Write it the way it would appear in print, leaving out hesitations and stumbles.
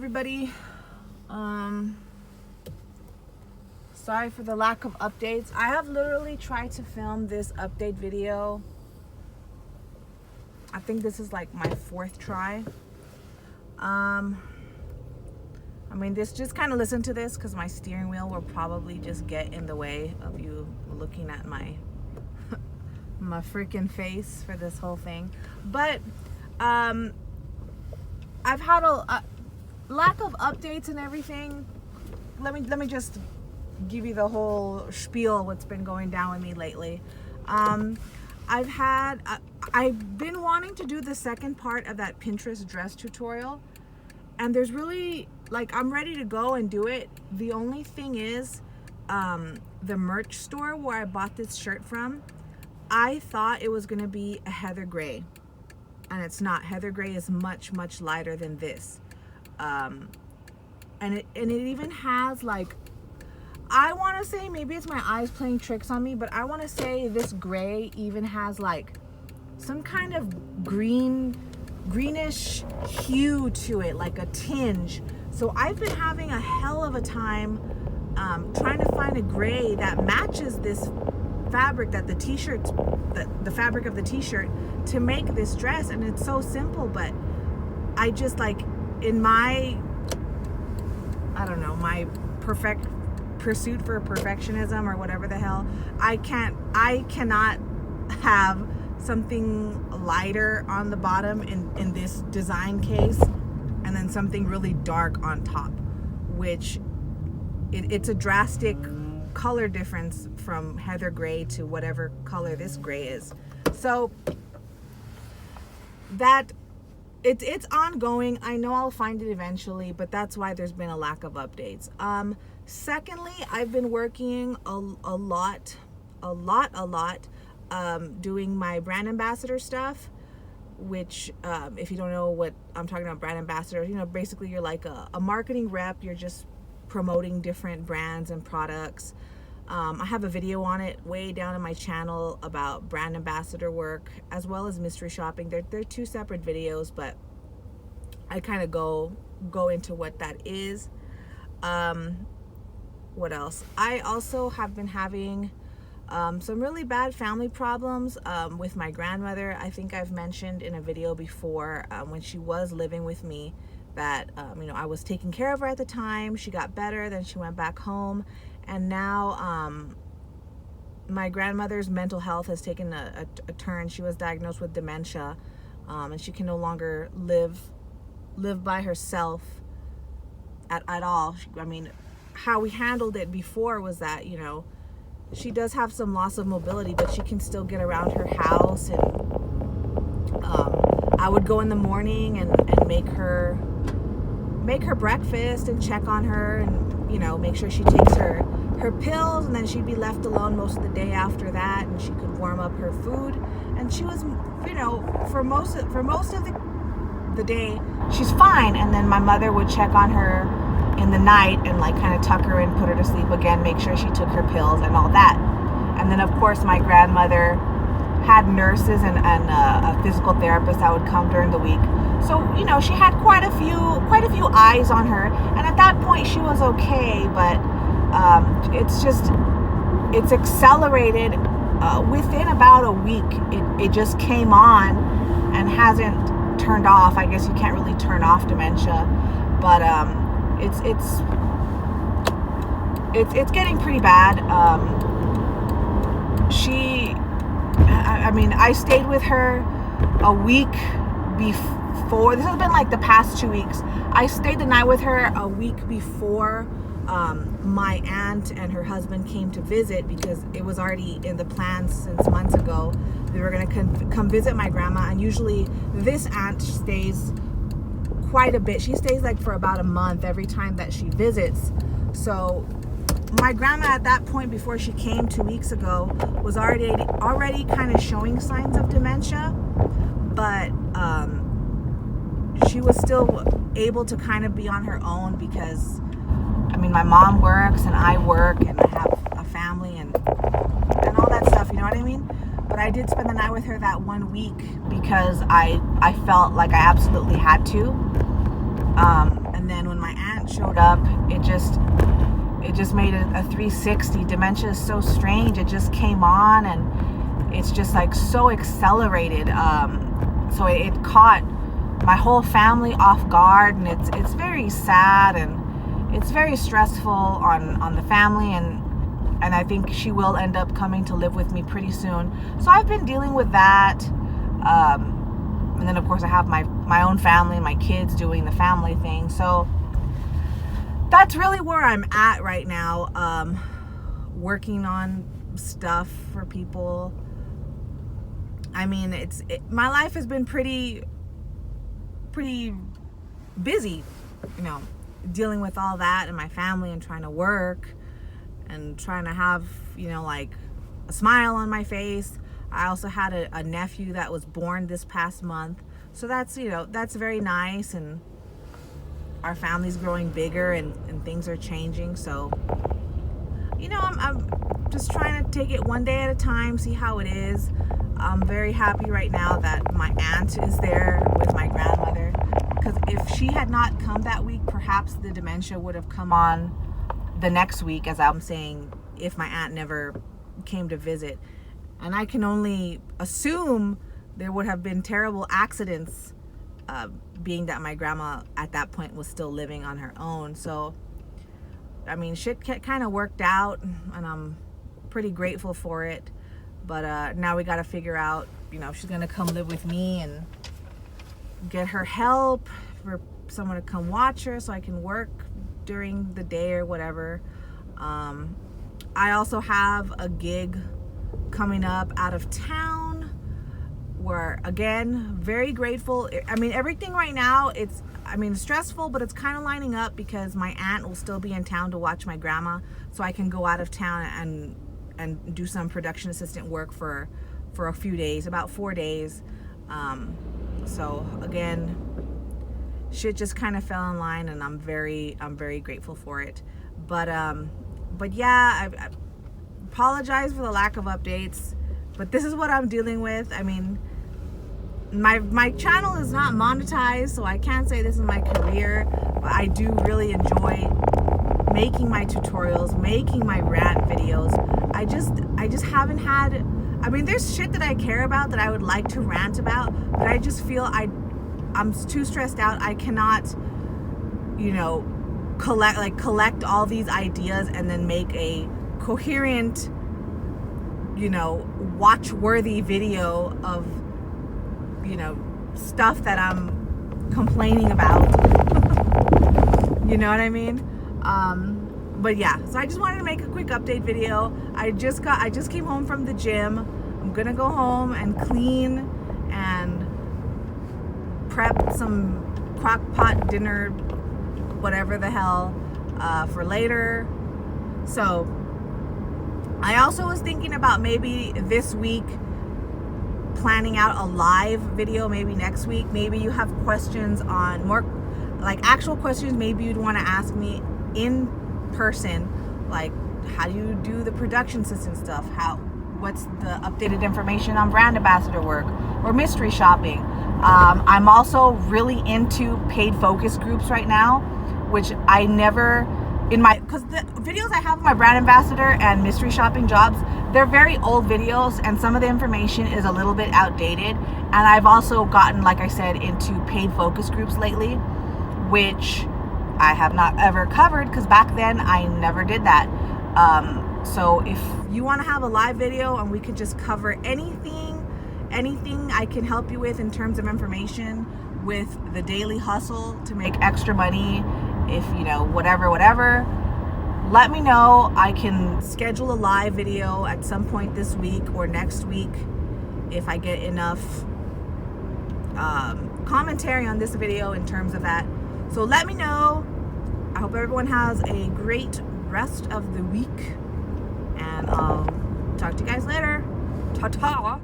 everybody. Sorry for the lack of updates. I have literally tried to film this update video. I think this is like my 4th try. I mean, just kind of listen to this because my steering wheel will probably just get in the way of you looking at my my freaking face for this whole thing. But I've had a lack of updates and everything. Let me just give you the whole spiel what's been going down with me lately. I've been wanting to do the second part of that Pinterest dress tutorial, and there's really, like, I'm ready to go and do it. The only thing is, the merch store where I bought this shirt from, I thought it was gonna be a heather gray, and it's not. Heather gray is much lighter than this, and it even has, like, I want to say, maybe it's my eyes playing tricks on me, but I want to say this gray even has like some kind of greenish hue to it, like a tinge. So I've been having a hell of a time trying to find a gray that matches this fabric, that the t-shirt, the fabric of the t-shirt, to make this dress. And it's so simple, but I just, like, in my, I don't know, my pursuit for perfectionism or whatever the hell, I cannot have something lighter on the bottom in this design case and then something really dark on top, which it's a drastic color difference from heather gray to whatever color this gray is. So that it's ongoing. I know I'll find it eventually, but that's why there's been a lack of updates. Secondly, I've been working a lot, doing my brand ambassador stuff, which, if you don't know what I'm talking about, brand ambassador, you know, basically you're like a marketing rep. You're just promoting different brands and products. I have a video on it way down in my channel about brand ambassador work, as well as mystery shopping. They're 2 separate videos, but I kind of go into what that is. What else? I also have been having some really bad family problems with my grandmother. I think I've mentioned in a video before, when she was living with me, that you know, I was taking care of her at the time. She got better, then she went back home, and now my grandmother's mental health has taken a turn. She was diagnosed with dementia, and she can no longer live by herself at all. I mean, how we handled it before was that, you know, she does have some loss of mobility, but she can still get around her house, and I would go in the morning and make her breakfast and check on her, and, you know, make sure she takes her pills, and then she'd be left alone most of the day after that, and she could warm up her food. And she was, you know, for most of the day she's fine, and then my mother would check on her in the night and, like, kind of tuck her in, put her to sleep again, make sure she took her pills and all that. And then, of course, my grandmother had nurses and a physical therapist that would come during the week. So, you know, she had quite a few eyes on her, and at that point she was okay. But it's accelerated within about a week. It just came on and hasn't turned off. I guess you can't really turn off dementia, but it's getting pretty bad. I mean, I stayed with her a week before. This has been like the past 2 weeks. I stayed the night with her a week before my aunt and her husband came to visit, because it was already in the plans since months ago. They were going to come visit my grandma, and usually this aunt stays quite a bit. She stays like for about a month every time that she visits. So my grandma at that point, before she came 2 weeks ago, was already kind of showing signs of dementia, but she was still able to kind of be on her own, because, I mean, my mom works and I work and I have a family and all that stuff, you know what I mean? But I did spend the night with her that 1 week because I felt like I absolutely had to. And then when showed up, it just made a 360. Dementia is so strange. It just came on, and it's just like so accelerated. So it caught my whole family off guard, and it's very sad, and it's very stressful on the family, and I think she will end up coming to live with me pretty soon. So I've been dealing with that. And then of course I have my own family, my kids doing the family thing. So that's really where I'm at right now. Working on stuff for people. I mean, my life has been pretty busy, you know, dealing with all that and my family and trying to work and trying to have, you know, like a smile on my face. I also had a nephew that was born this past month. So that's, you know, that's very nice, and our family's growing bigger, and things are changing. So, you know, I'm just trying to take it one day at a time, see how it is. I'm very happy right now that my aunt is there with my grandmother, because if she had not come that week, perhaps the dementia would have come on the next week, as I'm saying, if my aunt never came to visit. And I can only assume there would have been terrible accidents, being that my grandma at that point was still living on her own. So, I mean, shit kind of worked out, and I'm pretty grateful for it. But now we got to figure out, you know, if she's going to come live with me and get her help, for someone to come watch her so I can work during the day or whatever. I also have a gig coming up out of town, where, again, very grateful. I mean, everything right now, it's stressful, but it's kind of lining up because my aunt will still be in town to watch my grandma, so I can go out of town and do some production assistant work for a few days, about 4 days. So again, shit just kind of fell in line, and I'm very grateful for it. But yeah, I apologize for the lack of updates, but this is what I'm dealing with. I mean, my channel is not monetized, so I can't say this is my career, but I do really enjoy making my tutorials, making my rant videos. I just haven't had, I mean, there's shit that I care about that I would like to rant about, but I just feel I'm too stressed out. I cannot, you know, collect all these ideas and then make a coherent, you know, watch-worthy video of, you know, stuff that I'm complaining about. You know what I mean? But yeah, so I just wanted to make a quick update video. I just came home from the gym. I'm gonna go home and clean and prep some crock pot dinner, whatever the hell, for later. So I also was thinking about maybe this week planning out a live video, maybe next week. Maybe you have questions on more, like actual questions maybe you'd want to ask me in person, like how do you do the production assistant stuff, what's the updated information on brand ambassador work or mystery shopping. I'm also really into paid focus groups right now, which I never, because the videos I have of my brand ambassador and mystery shopping jobs, they're very old videos, and some of the information is a little bit outdated. And I've also gotten, like I said, into paid focus groups lately, which I have not ever covered, because back then I never did that. So if you want to have a live video and we could just cover anything I can help you with in terms of information with the daily hustle to make extra money, if you know, whatever, let me know. I can schedule a live video at some point this week or next week if I get enough commentary on this video in terms of that. So let me know. I hope everyone has a great rest of the week, and I'll talk to you guys later. Ta-ta.